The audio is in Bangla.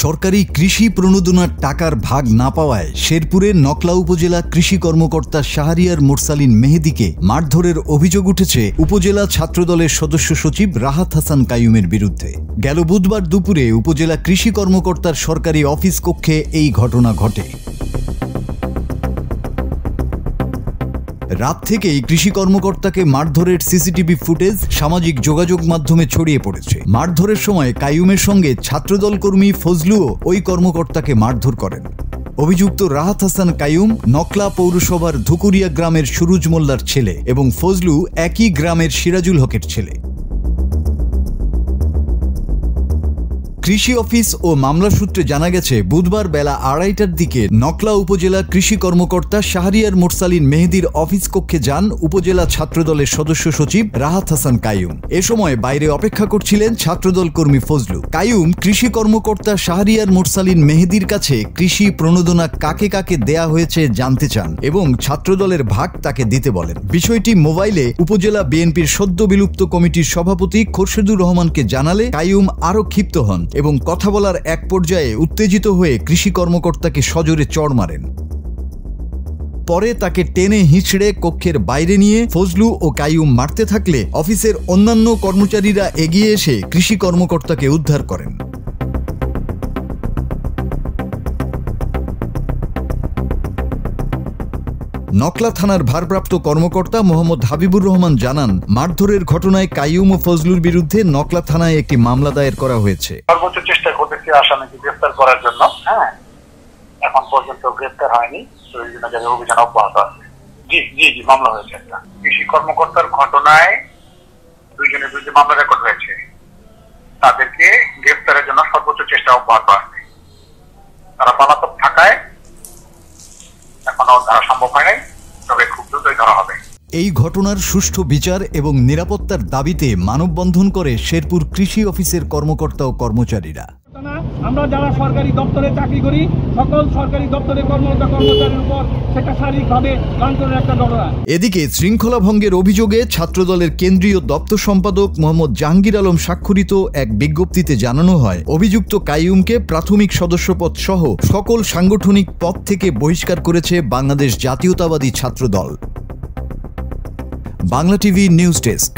সরকারি কৃষি প্রণোদনার টাকার ভাগ না পাওয়ায় শেরপুরের নকলা উপজেলা কৃষি কর্মকর্তা শাহরিয়ার মোরসালিন মেহেদীকে মারধরের অভিযোগ উঠেছে উপজেলা ছাত্রদলের সদস্য সচিব রাহাত হাসান কাইয়ুমের বিরুদ্ধে। গেল বুধবার দুপুরে উপজেলা কৃষি কর্মকর্তার সরকারি অফিস কক্ষে এই ঘটনা ঘটে। রাত থেকেই কৃষি কর্মকর্তাকে মারধরের সিসিটিভি ফুটেজ সামাজিক যোগাযোগ মাধ্যমে ছড়িয়ে পড়েছে। মারধরের সময় কাইয়ুমের সঙ্গে ছাত্রদল কর্মী ফজলুও ওই কর্মকর্তাকে মারধর করেন। অভিযুক্ত রাহাত হাসান কাইয়ুম নকলা পৌরসভার ধুকুরিয়া গ্রামের সুরুজ মোল্লার ছেলে এবং ফজলু একই গ্রামের সিরাজুল হকের ছেলে। কৃষি অফিস ও মামলা সূত্রে জানা গেছে, বুধবার বেলা 2:30টার দিকে নকলা উপজেলা কৃষি কর্মকর্তা শাহরিয়ার মোরসালিন মেহেদীর অফিস কক্ষে যান উপজেলা ছাত্রদলের সদস্য সচিব রাহাত হাসান কাইয়ুম। এ সময় বাইরে অপেক্ষা করছিলেন ছাত্রদল কর্মী ফজলু। কাইয়ুম কৃষি কর্মকর্তা শাহরিয়ার মোরসালিন মেহেদীর কাছে কৃষি প্রণোদনা কাকে কাকে দেয়া হয়েছে জানতে চান এবং ছাত্রদলের ভাগ তাকে দিতে বলেন। বিষয়টি মোবাইলে উপজেলা বিএনপির সদ্য বিলুপ্ত কমিটির সভাপতি খোরশেদুর রহমানকে জানালে কাইয়ুম আরও ক্ষিপ্ত হন এবং কথা বলার এক পর্যায়ে উত্তেজিত হয়ে কৃষি কর্মকর্তাকে সজোরে চড় মারেন। পরে তাকে টেনে হিঁচড়ে কক্ষের বাইরে নিয়ে ফজলু ও কাইয়ুম মারতে থাকলে অফিসের অন্যান্য কর্মচারীরা এগিয়ে এসে কৃষি কর্মকর্তাকে উদ্ধার করেন। নকলা থানার ভারপ্রাপ্ত কর্মকর্তা মোহাম্মদ হাবিবুর রহমান জানান, মারধরের ঘটনায় কাইয়ুম ও ফজলুর বিরুদ্ধে নকলা থানায় একটি মামলা দায়ের করা হয়েছে। সর্বোচ্চ চেষ্টা করতেছি আসামিকে গ্রেফতার করার জন্য। এখন পর্যন্ত গ্রেফতার হয়নি, অভিযান অব্যাহত আছে। জি মামলা হয়েছে। একটা কৃষি কর্মকর্তার ঘটনায় 2 জনের বিরুদ্ধে মামলা রেকর্ড হয়েছে। তাদেরকে গ্রেফতারের জন্য সর্বোচ্চ চেষ্টা অব্যাহত আছে। তারা পলাতক থাকায় এখনো ধরা সম্ভব হয় নাই, তবে খুব দ্রুতই ধরা হবে। এই ঘটনার সুষ্ঠু বিচার এবং নিরাপত্তার দাবিতে মানববন্ধন করে শেরপুর কৃষি অফিসের কর্মকর্তা ও কর্মচারীরা। আমরা যারা সরকারি দপ্তরে চাকরি করি, সকল সরকারি দপ্তরে কর্মরত কর্মচারীর উপর সেটা শারীরিকভাবে লাঞ্ছনের একটা ঘটনা। এদিকে শৃঙ্খলা ভঙ্গের অভিযোগে ছাত্রদলের কেন্দ্রীয় দপ্তর সম্পাদক মোহাম্মদ জাহাঙ্গীর আলম স্বাক্ষরিত এক বিজ্ঞপ্তিতে জানানো হয়, অভিযুক্ত কাইয়ুমকে প্রাথমিক সদস্যপদ সহ সকল সাংগঠনিক পদ থেকে বহিষ্কার করেছে Bangladesh Jatiyatabadi Chhatradal. Bangla TV news desk.